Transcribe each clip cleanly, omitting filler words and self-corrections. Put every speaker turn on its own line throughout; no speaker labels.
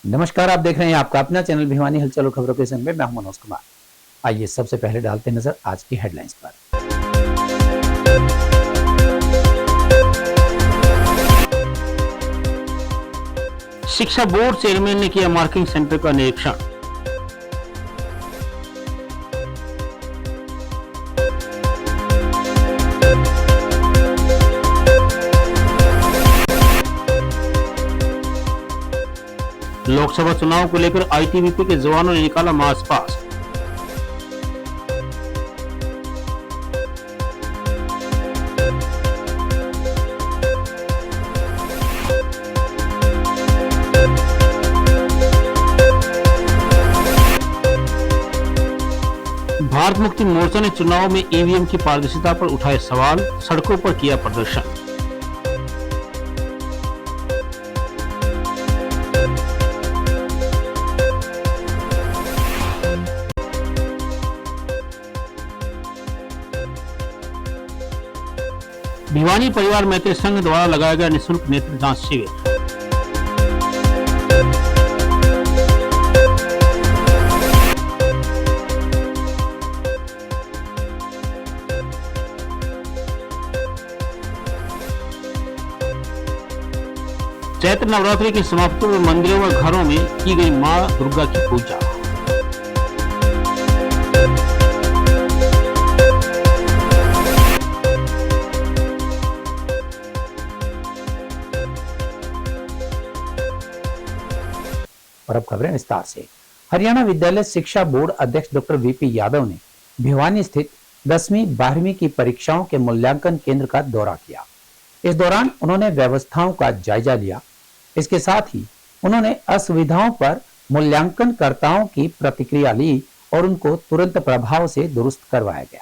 नमस्कार, आप देख रहे हैं आपका अपना चैनल भिवानी हलचल और खबरों के संग में मैं हूं मनोज कुमार। आइए सबसे पहले डालते नजर आज की हेडलाइंस पर।
शिक्षा बोर्ड चेयरमैन ने किया मार्किंग सेंटर का निरीक्षण। लोकसभा चुनाव को लेकर आईटीबीपी के जवानों ने निकाला मार्च पास्ट। भारत मुक्ति मोर्चा ने चुनाव में ईवीएम की पारदर्शिता पर उठाए सवाल, सड़कों पर किया प्रदर्शन। भिवानी परिवार मैत्री संघ द्वारा लगाया गया निःशुल्क नेत्र जांच शिविर। चैत्र नवरात्रि की समाप्ति में मंदिरों व घरों में की गई मां दुर्गा की पूजा।
और अब खबरें विस्तार से। हरियाणा विद्यालय शिक्षा बोर्ड अध्यक्ष डॉक्टर वीपी यादव ने भिवानी स्थित 10वीं 12वीं की परीक्षाओं के मूल्यांकन केंद्र का दौरा किया। इस दौरान उन्होंने व्यवस्थाओं का जायजा लिया। इसके साथ ही उन्होंने असुविधाओं पर मूल्यांकनकर्ताओं की प्रतिक्रिया ली और उनको तुरंत प्रभाव से दुरुस्त करवाया गया।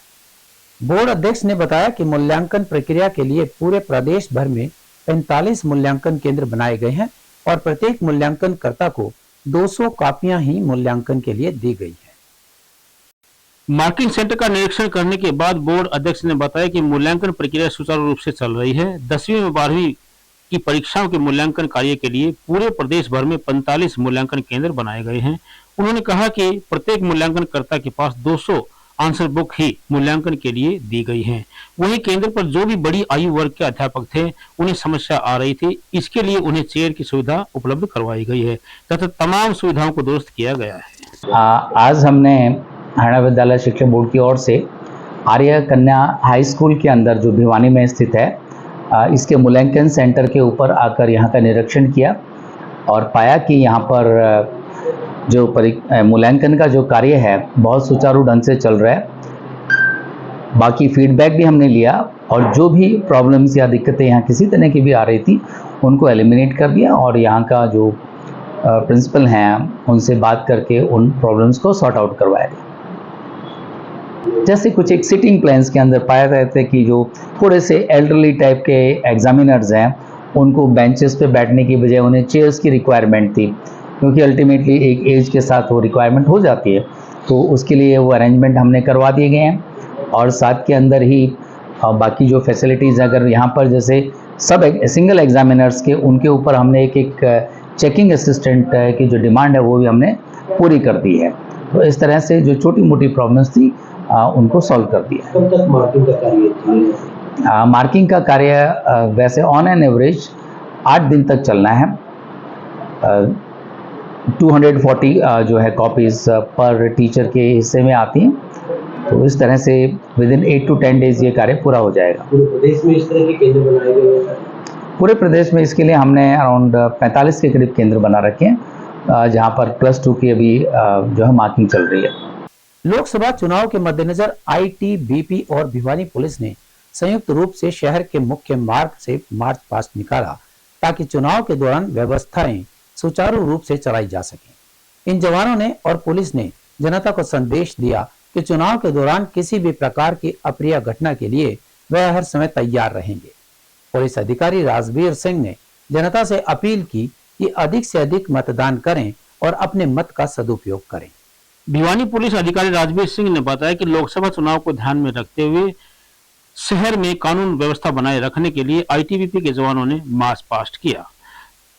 बोर्ड अध्यक्ष ने बताया कि मूल्यांकन प्रक्रिया के लिए पूरे प्रदेश भर में 45 मूल्यांकन केंद्र बनाए गए हैं और प्रत्येक मूल्यांकनकर्ता को 200 कॉपियां ही मूल्यांकन के लिए दी गई है।
मार्किंग सेंटर का निरीक्षण करने के बाद बोर्ड अध्यक्ष ने बताया कि मूल्यांकन प्रक्रिया सुचारू रूप से चल रही है। 10वीं व 12वीं की परीक्षाओं के मूल्यांकन कार्य के लिए पूरे प्रदेश भर में 45 मूल्यांकन केंद्र बनाए गए हैं। उन्होंने कहा कि प्रत्येक मूल्यांकनकर्ता के पास 200 आंसर बुक ही मूल्यांकन के लिए दी गई है। वहीं केंद्र पर जो भी बड़ी आयु वर्ग के अध्यापक थे उन्हें समस्या आ रही थी, इसके लिए उन्हें चेयर की सुविधा उपलब्ध करवाई गई है तथा तमाम सुविधाओं को दुरुस्त किया गया है।
आज हमने हरियाणा विद्यालय शिक्षा बोर्ड की ओर से आर्य कन्या हाई स्कूल के अंदर जो भिवानी में स्थित है इसके मूल्यांकन सेंटर के ऊपर आकर यहाँ का निरीक्षण किया और पाया कि यहाँ पर जो मूल्यांकन का जो कार्य है बहुत सुचारू ढंग से चल रहा है। बाकी फीडबैक भी हमने लिया और जो भी प्रॉब्लम्स या दिक्कतें यहाँ किसी तरह की भी आ रही थी उनको एलिमिनेट कर दिया और यहाँ का जो प्रिंसिपल हैं उनसे बात करके उन प्रॉब्लम्स को सॉर्ट आउट करवाया गया। जैसे कुछ एक सिटिंग प्लान्स के अंदर पाया गया था कि जो थोड़े से एल्डरली टाइप के एग्जामिनर्स हैं उनको बेंचेस पे बैठने की बजाय उन्हें चेयर्स की रिक्वायरमेंट थी, क्योंकि अल्टीमेटली एक एज के साथ वो रिक्वायरमेंट हो जाती है, तो उसके लिए वो अरेंजमेंट हमने करवा दिए गए हैं। और साथ के अंदर ही बाकी जो फैसिलिटीज़ अगर यहाँ पर जैसे सब सिंगल एग्जामिनर्स के उनके ऊपर हमने एक चेकिंग असिस्टेंट की जो डिमांड है वो भी हमने पूरी कर दी है। तो इस तरह से जो छोटी मोटी प्रॉब्लम्स थी उनको सॉल्व कर दिया।
कब तक मार्किंग का कार्य
मार्किंग का कार्य वैसे ऑन एन एवरेज 8 दिन तक चलना है। 240 जो है कॉपीज पर टीचर के हिस्से में आती हैं, तो इस तरह से विद इन 8 to 10 डेज ये कार्य पूरा हो जाएगा।
पूरे प्रदेश में इस तरह के केंद्र बनाए गए हैं?
पूरे प्रदेश में इसके लिए हमने अराउंड 45 के करीब केंद्र बना रखे हैं, जहां पर +2 की अभी जो है मार्किंग चल रही है।
लोकसभा चुनाव के मद्देनजर आईटीबीपी और भिवानी पुलिस ने संयुक्त रूप से शहर के मुख्य मार्ग से मार्च पास्ट निकाला ताकि चुनाव के दौरान व्यवस्थाएं सुचारू रूप से चलाई जा सके। इन जवानों ने और पुलिस ने जनता को संदेश दिया कि चुनाव के दौरान किसी भी प्रकार की अप्रिय घटना के लिए वह हर समय तैयार रहेंगे। पुलिस अधिकारी राजवीर सिंह ने जनता से अपील की कि अधिक से अधिक मतदान करें और अपने मत का सदुपयोग करें।
भिवानी पुलिस अधिकारी राजवीर सिंह ने बताया कि लोकसभा चुनाव को ध्यान में रखते हुए शहर में कानून व्यवस्था बनाए रखने के लिए आईटीबीपी के जवानों ने मार्च पास्ट किया।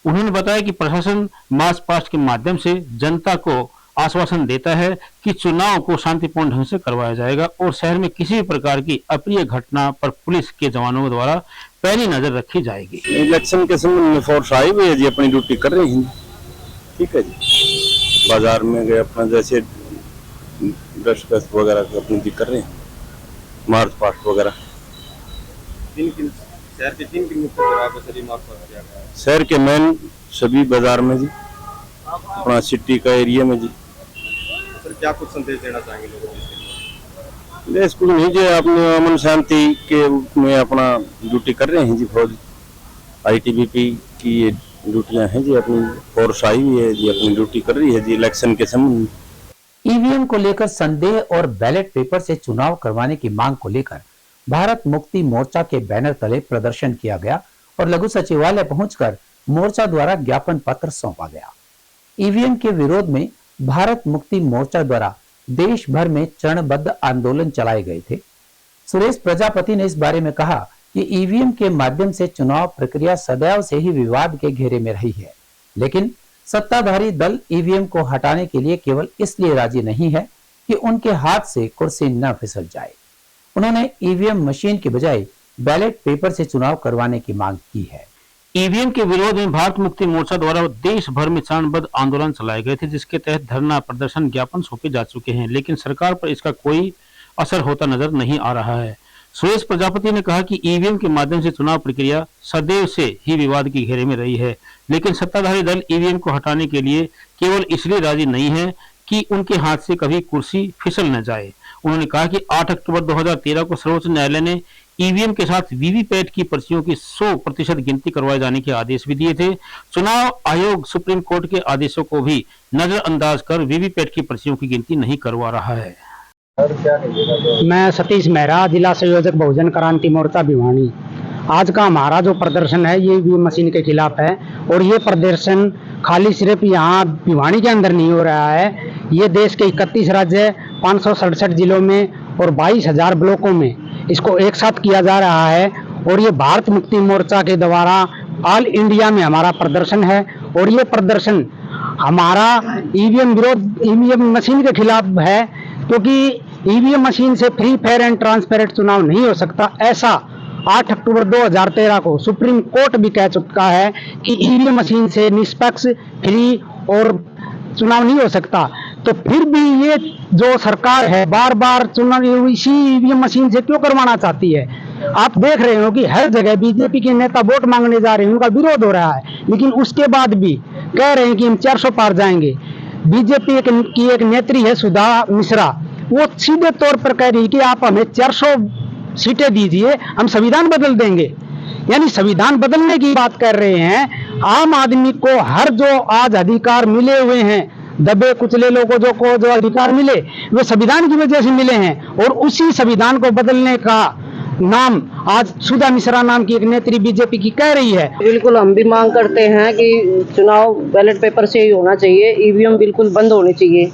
उन्होंने बताया कि प्रशासन मार्च पास्ट के माध्यम से जनता को आश्वासन देता है कि चुनाव को शांतिपूर्ण ढंग से करवाया जाएगा और शहर में किसी भी प्रकार की अप्रिय घटना पर पुलिस के जवानों द्वारा पैनी नजर रखी जाएगी।
इलेक्शन के संबंध में फोर्स आई हुई है जी, अपनी ड्यूटी कर रही हैं। ठीक है जी, बाजार में गए अपना जैसे डस्ट गश्त वगैरह अपनी जी कर रहे हैं, मार्च पास्ट वगैरह।
शहर के किन मुख्य जगह पर सभी मार्च पास्ट किया गया है?
शहर के मेन सभी बाजार में जी, अपना सिटी का एरिया में जी।
सर क्या कुछ संदेश देना चाहेंगे लोगों को इसके लिए?
देश को नहीं जो अपने अमन शांति के रूप में अपना ड्यूटी कर रहे हैं जी। फौज ITBP की ये ड्यूटियां हैं जी, अपनी फोर्स आई हुई है जी, अपनी ड्यूटी कर रही है जी इलेक्शन के संबंध में।
ईवीएम को लेकर संदेह और बैलेट पेपर से चुनाव करवाने की मांग को लेकर भारत मुक्ति मोर्चा के बैनर तले प्रदर्शन किया गया और लघु सचिवालय पहुंचकर मोर्चा द्वारा ज्ञापन पत्र सौंपा गया। ईवीएम के विरोध में भारत मुक्ति मोर्चा द्वारा देश भर में चरणबद्ध आंदोलन चलाए गए थे। सुरेश प्रजापति ने इस बारे में कहा कि ईवीएम के माध्यम से चुनाव प्रक्रिया सदैव से ही विवाद के घेरे में रही है, लेकिन सत्ताधारी दल ईवीएम को हटाने के लिए केवल इसलिए राजी नहीं है कि उनके हाथ से कुर्सी न फिसल जाए। उन्होंने ईवीएम मशीन के बजाय बैलेट पेपर से चुनाव करवाने की मांग की है।
ईवीएम के विरोध में भारत मुक्ति मोर्चा द्वारा देश भर में चरणबद्ध आंदोलन चलाए गए थे, जिसके तहत धरना प्रदर्शन ज्ञापन सौंपे जा चुके हैं, लेकिन सरकार पर इसका कोई असर होता नजर नहीं आ रहा है। सुरेश प्रजापति ने कहा कि ईवीएम के माध्यम से चुनाव प्रक्रिया सदैव से ही विवाद के घेरे में रही है, लेकिन सत्ताधारी दल ईवीएम को हटाने के लिए केवल इसलिए राजी नहीं है कि उनके हाथ से कभी कुर्सी फिसल न जाए। उन्होंने कहा कि 8 अक्टूबर 2013 को सर्वोच्च न्यायालय ने ईवीएम के साथ वीवीपैट की पर्चियों की 100% गिनती करवाए जाने के आदेश भी दिए थे। चुनाव आयोग सुप्रीम कोर्ट के आदेशों को भी नजरअंदाज कर वीवीपैट की पर्चियों की गिनती नहीं करवा रहा है।
मैं सतीश मेहरा, जिला संयोजक बहुजन क्रांति मोर्चा भिवानी। आज का हमारा जो प्रदर्शन है ये ईवीएम मशीन के खिलाफ है और ये प्रदर्शन खाली सिर्फ यहाँ भिवानी के अंदर नहीं हो रहा है, ये देश के 31 राज्य 567 जिलों में और 22,000 ब्लॉकों में इसको एक साथ किया जा रहा है और ये भारत मुक्ति मोर्चा के द्वारा ऑल इंडिया में हमारा प्रदर्शन है और ये प्रदर्शन हमारा ईवीएम मशीन के खिलाफ है, क्योंकि ईवीएम मशीन से फ्री फेयर एंड ट्रांसपेरेंट चुनाव नहीं हो सकता। ऐसा 8 अक्टूबर 2013 को सुप्रीम कोर्ट भी कह चुका है कि ईवीएम मशीन से निष्पक्ष, फ्री और चुनाव नहीं हो सकता। तो फिर भी ये जो सरकार है बार बार चुनाव इसी ईवीएम मशीन से क्यों करवाना चाहती है? आप देख रहे हो कि हर जगह बीजेपी के नेता वोट मांगने जा रहे हैं, उनका विरोध हो रहा है, लेकिन उसके बाद भी कह रहे हैं कि हम 400 पार जाएंगे। बीजेपी की एक नेत्री है सुधा मिश्रा, वो सीधे तौर पर कह रही है कि आप हमें 400 सीटें दीजिए, हम संविधान बदल देंगे। यानी संविधान बदलने की बात कर रहे हैं। आम आदमी को हर जो आज अधिकार मिले हुए हैं, दबे कुचले लोगों को जो अधिकार मिले वे संविधान की वजह से मिले हैं और उसी संविधान को बदलने का नाम आज सुधा मिश्रा नाम की एक नेत्री बीजेपी की कह रही है।
बिल्कुल हम भी मांग करते हैं कि चुनाव बैलेट पेपर से ही होना चाहिए, ईवीएम बिल्कुल बंद होनी चाहिए,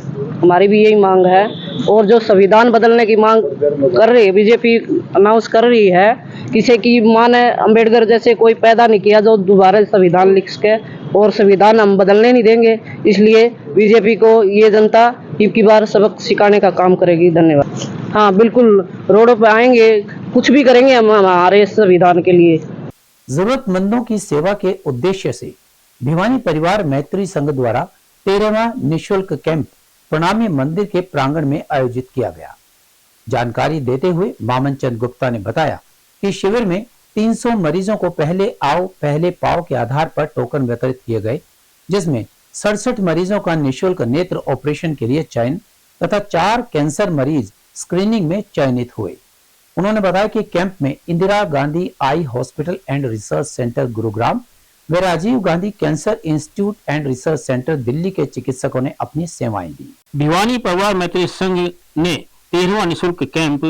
हमारी भी यही मांग है। और जो संविधान बदलने की मांग कर रही है बीजेपी, अनाउंस कर रही है, किसी की मान है अम्बेडकर जैसे कोई पैदा नहीं किया जो दोबारा संविधान लिख के, और संविधान हम बदलने नहीं देंगे। इसलिए बीजेपी को ये जनता की बार सबक सिखाने का काम करेगी। धन्यवाद। हाँ बिल्कुल, रोडों पे आएंगे, कुछ भी करेंगे हम हमारे संविधान के लिए।
जरूरतमंदों की सेवा के उद्देश्य से भिवानी परिवार मैत्री संघ द्वारा 13वां निःशुल्क कैंप प्रणामी मंदिर के प्रांगण में आयोजित किया गया। जानकारी देते हुए मामन चंद गुप्ता ने बताया कि शिविर में 300 मरीजों को पहले आओ पहले पाओ के आधार पर टोकन वितरित किए गए, जिसमें 67 मरीजों का निःशुल्क नेत्र ऑपरेशन के लिए चयन तथा 4 कैंसर मरीज स्क्रीनिंग में चयनित हुए। उन्होंने बताया कि कैंप में Indira Gandhi Eye Hospital and Research Centre Gurugram व Rajiv Gandhi Cancer Institute and Research Centre Delhi के चिकित्सकों ने अपनी सेवाएं दी।
भिवानी परिवार मैत्री संघ ने 13वां निःशुल्क कैंप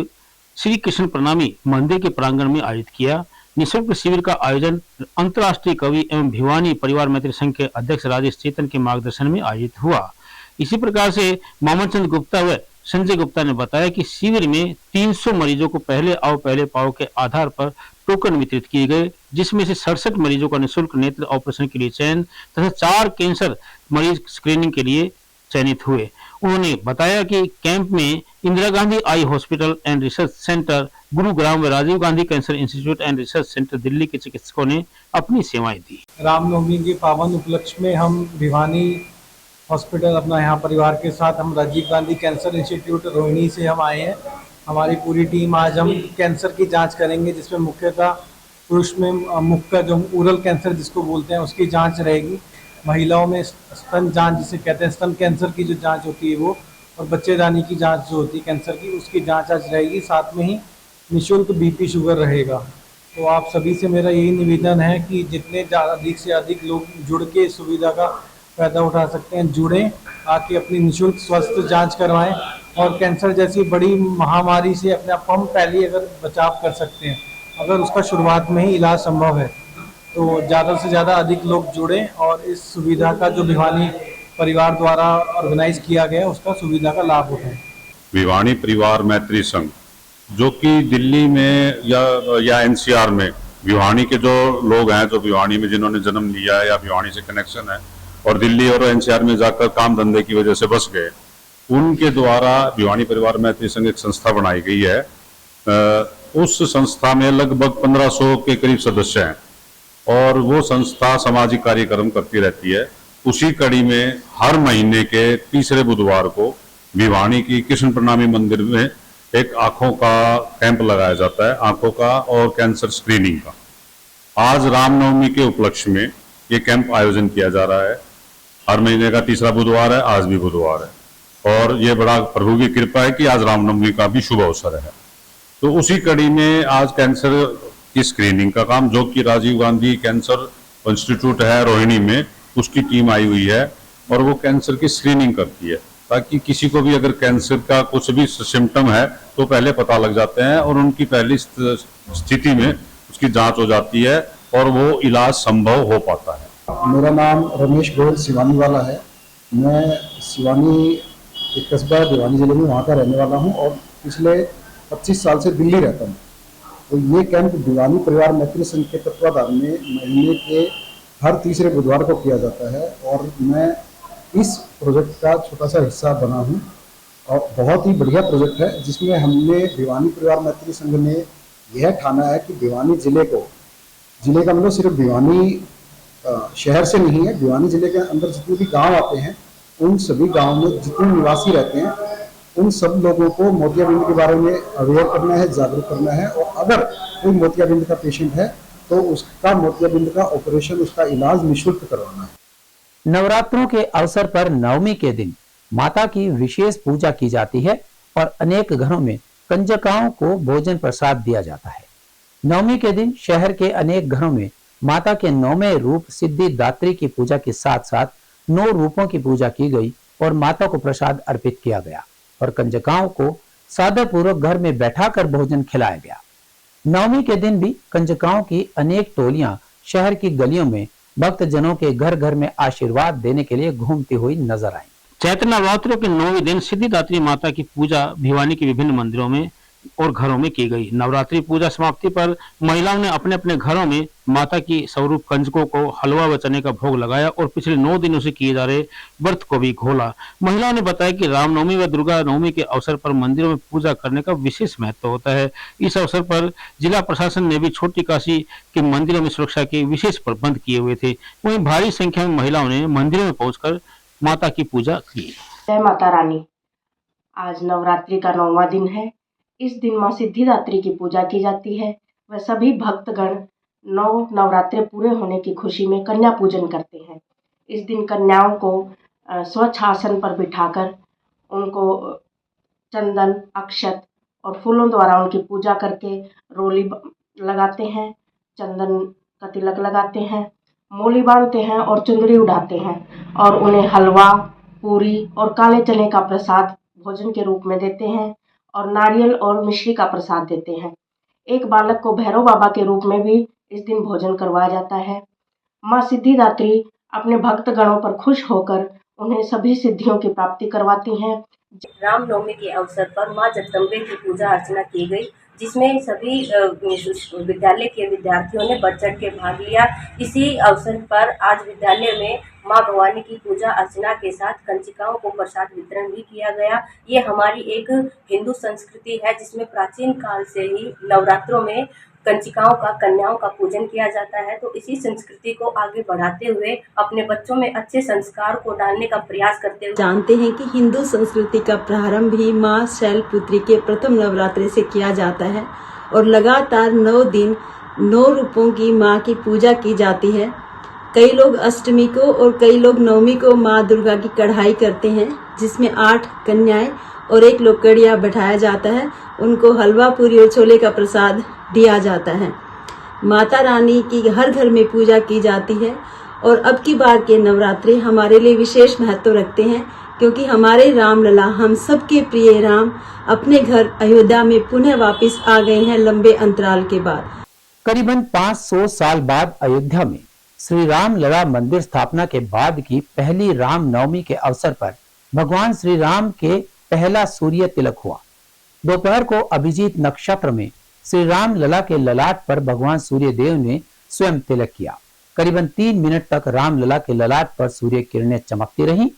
श्री कृष्ण प्रणामी मंदिर के प्रांगण में आयोजित किया। निःशुल्क शिविर का आयोजन अंतर्राष्ट्रीय कवि एवं भिवानी परिवार मैत्री संघ के अध्यक्ष राजेश चेतन के मार्गदर्शन में आयोजित हुआ। इसी प्रकार से मामनचंद गुप्ता व संजय गुप्ता ने बताया कि शिविर में 300 मरीजों को पहले आओ पहले पाओ के आधार पर टोकन वितरित किए गए, जिसमें से 67 मरीजों का निःशुल्क नेत्र ऑपरेशन के लिए चयन तथा 4 कैंसर मरीज स्क्रीनिंग के लिए चयनित हुए। उन्होंने बताया कि कैंप में Indira Gandhi Eye Hospital and Research Centre Gurugram व Rajiv Gandhi Cancer Institute and Research Centre Delhi के चिकित्सकों ने अपनी सेवाएं दी।
रामनवमी के पावन उपलक्ष्य में हम भिवानी हॉस्पिटल अपना यहाँ परिवार के साथ हम राजीव गांधी कैंसर इंस्टीट्यूट रोहिणी से हम आए हैं। हमारी पूरी टीम आज हम कैंसर की जांच करेंगे, जिसमें मुख्यतः पुरुष में मुख का जो ओरल कैंसर जिसको बोलते हैं उसकी जांच रहेगी। महिलाओं में स्तन जांच जिसे कहते हैं, स्तन कैंसर की जो जांच होती है वो, और बच्चेदानी की जांच जो होती है कैंसर की, उसकी जांच आज रहेगी। साथ में ही निःशुल्क बीपी शुगर रहेगा। तो आप सभी से मेरा यही निवेदन है कि जितने अधिक से अधिक लोग जुड़ के इस सुविधा का फ़ायदा उठा सकते हैं, जुड़ें, आके अपनी निःशुल्क स्वास्थ्य जांच करवाएं और कैंसर जैसी बड़ी महामारी से अपने आप को हम पहले ही अगर बचाव कर सकते हैं, अगर उसका शुरुआत में ही इलाज संभव है, तो ज़्यादा से ज़्यादा अधिक लोग जुड़ें और इस सुविधा का जो भिवानी परिवार द्वारा ऑर्गेनाइज किया गया है उसका सुविधा का लाभ उठाएं।
भिवानी परिवार मैत्री संघ जो कि दिल्ली में या एनसीआर में भिवानी के जो लोग हैं, जो भिवानी में जिन्होंने जन्म लिया है या भिवानी से कनेक्शन है और दिल्ली और एनसीआर में जाकर काम धंधे की वजह से बस गए, उनके द्वारा भिवानी परिवार मैत्री संघ एक संस्था बनाई गई है। उस संस्था में लगभग 1500 के करीब सदस्य हैं और वो संस्था सामाजिक कार्यक्रम करती रहती है। उसी कड़ी में हर महीने के तीसरे बुधवार को भिवानी की कृष्ण प्रणामी मंदिर में एक आंखों का कैंप लगाया जाता है, आंखों का और कैंसर स्क्रीनिंग का। आज रामनवमी के उपलक्ष्य में ये कैंप आयोजन किया जा रहा है। हर महीने का तीसरा बुधवार है, आज भी बुधवार है और ये बड़ा प्रभु की कृपा है कि आज रामनवमी का भी शुभ अवसर है। तो उसी कड़ी में आज कैंसर की स्क्रीनिंग का काम, जो कि राजीव गांधी कैंसर इंस्टीट्यूट है रोहिणी में, उसकी टीम आई हुई है और वो कैंसर की स्क्रीनिंग करती है, ताकि किसी को भी अगर कैंसर का कुछ भी सिम्टम है तो पहले पता लग जाते हैं और उनकी पहली स्थिति में उसकी जांच हो जाती है और वो इलाज संभव हो पाता है।
मेरा नाम रमेश गोयल सिवानी वाला है। मैं सिवानी एक कस्बा भिवानी जिले में वहाँ का रहने वाला हूँ और पिछले 25 साल से दिल्ली रहता हूँ। तो ये कैंप भिवानी परिवार मैत्री संघ के तत्वाधान में महीने के हर तीसरे बुधवार को किया जाता है और मैं इस प्रोजेक्ट का छोटा सा हिस्सा बना हूँ और बहुत ही बढ़िया प्रोजेक्ट है, जिसमें हमने भिवानी परिवार मैत्री संघ ने यह ठाना है कि भिवानी जिले का मतलब सिर्फ भिवानी शहर से नहीं है, भिवानी जिले के अंदर जितने भी गांव आते हैं उन सभी गांव में जितने निवासी रहते हैं उन सब लोगों को मोतियाबिंद के बारे में अवेयर करना है, जागरूक करना है और अगर कोई मोतियाबिंद का पेशेंट है तो उसका मोतियाबिंद का ऑपरेशन, उसका इलाज निःशुल्क करवाना है।
नवरात्रों के अवसर पर नवमी के दिन माता की विशेष पूजा की जाती है और अनेक घरों में कंजकाओं को भोजन प्रसाद दिया जाता है। नवमी के दिन शहर के अनेक घरों में माता के 9वें रूप सिद्धिदात्री की पूजा के साथ साथ 9 रूपों की पूजा की गई और माता को प्रसाद अर्पित किया गया और कंजकाओं को सादर पूर्वक घर में बैठाकर भोजन खिलाया गया। नवमी के दिन भी कंजकाओं की अनेक टोलियां शहर की गलियों में भक्त जनों के घर घर में आशीर्वाद देने के लिए घूमती हुई नजर आई।
चैत्र नवरात्रों के 9वें दिन सिद्धिदात्री माता की पूजा भिवानी के विभिन्न मंदिरों में और घरों में की गई। नवरात्रि पूजा समाप्ति पर महिलाओं ने अपने अपने घरों में माता की स्वरूप कंजकों को हलवा व चने का भोग लगाया और पिछले 9 दिनों से किए जा रहे व्रत को भी खोला। महिलाओं ने बताया कि रामनवमी व दुर्गा नवमी के अवसर पर मंदिरों में पूजा करने का विशेष महत्व होता है। इस अवसर पर जिला प्रशासन ने भी छोटी काशी के मंदिरों में सुरक्षा के विशेष प्रबंध किए हुए थे। वहीं भारी संख्या में महिलाओं ने मंदिरों में पहुंचकर माता की पूजा की।
जय माता रानी। आज नवरात्रि का 9वां दिन है। इस दिन माँ सिद्धिदात्री की पूजा की जाती है। वह सभी भक्तगण 9 नवरात्रे पूरे होने की खुशी में कन्या पूजन करते हैं। इस दिन कन्याओं को स्वच्छ आसन पर बिठाकर उनको चंदन, अक्षत और फूलों द्वारा उनकी पूजा करके रोली लगाते हैं, चंदन का तिलक लगाते हैं, मोली बांधते हैं और चुंदड़ी उड़ाते हैं और उन्हें हलवा, पूरी और काले चने का प्रसाद भोजन के रूप में देते हैं और नारियल और मिश्री का प्रसाद देते हैं। एक बालक को भैरव बाबा के रूप में भी इस दिन भोजन करवाया जाता है। माँ सिद्धिदात्री अपने भक्तगणों पर खुश होकर उन्हें सभी सिद्धियों की प्राप्ति करवाती हैं।
रामनवमी के अवसर पर माँ जगदम्बे की पूजा अर्चना की गई, जिसमें सभी विद्यालय के विद्यार्थियों ने बढ़ चढ़ के भाग लिया। इसी अवसर पर आज विद्यालय में माँ भवानी की पूजा अर्चना के साथ कंचिकाओं को प्रसाद वितरण भी किया गया। ये हमारी एक हिंदू संस्कृति है जिसमें प्राचीन काल से ही नवरात्रों में कंचिकाओं का, कन्याओं का पूजन किया जाता है। तो इसी संस्कृति को आगे बढ़ाते हुए अपने बच्चों में अच्छे संस्कार को डालने का प्रयास करते हुए
जानते हैं कि हिंदू संस्कृति का प्रारंभ ही माँ शैलपुत्री के प्रथम नवरात्रि से किया जाता है और लगातार 9 दिन 9 रूपों की माँ की पूजा की जाती है। कई लोग अष्टमी को और कई लोग नवमी को माँ दुर्गा की कढ़ाई करते हैं, जिसमें 8 कन्याएं और 1 लोकड़िया बैठाया जाता है। उनको हलवा, पूरी और छोले का प्रसाद दिया जाता है। माता रानी की हर घर में पूजा की जाती है और अब की बार के नवरात्रि हमारे लिए विशेष महत्व रखते हैं, क्योंकि हमारे रामलला, हम सबके प्रिय राम अपने घर अयोध्या में पुनः वापस आ गए हैं लंबे अंतराल के बाद।
करीबन 500 साल बाद अयोध्या में श्री राम लला मंदिर स्थापना के बाद की पहली राम नवमी के अवसर पर भगवान श्री राम के पहला सूर्य तिलक हुआ। दोपहर को अभिजीत नक्षत्र में श्री राम लला के ललाट पर भगवान सूर्य देव ने स्वयं तिलक किया। करीबन 3 मिनट तक राम लला के ललाट पर सूर्य किरणें चमकती रहीं।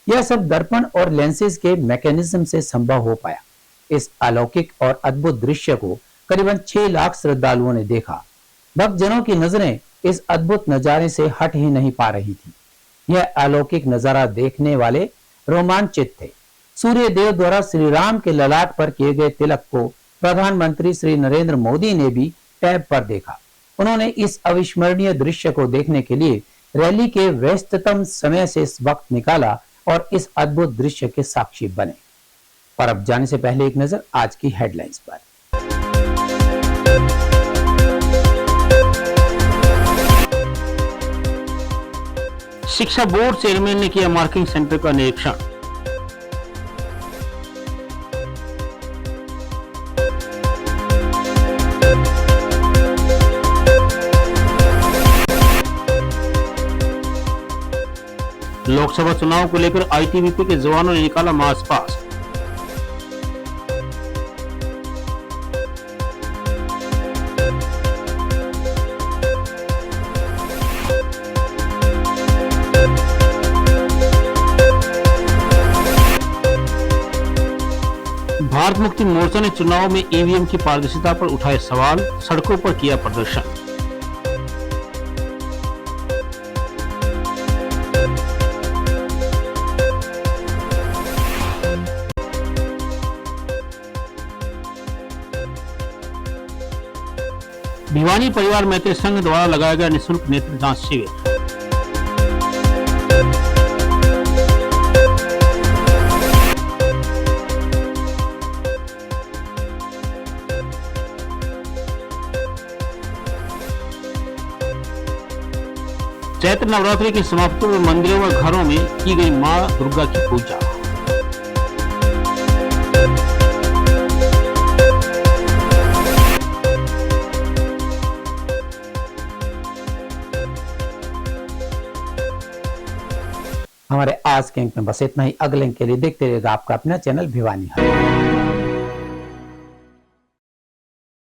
यह सब दर्पण और लेंसेज के मैकेनिज्म से संभव हो पाया। इस अलौकिक और अद्भुत दृश्य को करीबन 6 लाख श्रद्धालुओं ने देखा। भक्तजनों की नजरें इस अद्भुत नजारे से हट ही नहीं पा रही थी। यह अलौकिक नजारा देखने वाले रोमांचित थे। सूर्य देव द्वारा श्री राम के ललाट पर किए गए तिलक को प्रधानमंत्री श्री नरेंद्र मोदी ने भी टैब पर देखा। उन्होंने इस अविस्मरणीय दृश्य को देखने के लिए रैली के व्यस्ततम समय से इस वक्त निकाला और इस अद्भुत दृश्य के साक्षी बने। पर अब जाने से पहले एक नजर आज की हेडलाइंस पर।
शिक्षा बोर्ड चेयरमैन ने किया मार्किंग सेंटर का निरीक्षण। लोकसभा चुनाव को लेकर आईटीबीपी के जवानों ने निकाला मार्च पास्ट। भारत मुक्ति मोर्चा ने चुनाव में ईवीएम की पारदर्शिता पर उठाए सवाल, सड़कों पर किया प्रदर्शन। भिवानी परिवार मैत्री संघ द्वारा लगाया गया निःशुल्क नेत्र जांच शिविर। चैत्र नवरात्रि की समाप्ति में मंदिरों व घरों में की गई मां दुर्गा की पूजा।
हमारे आज के अंक में बस इतना ही। अगले अंक के लिए देखते रहिएगा आपका अपना चैनल भिवानी।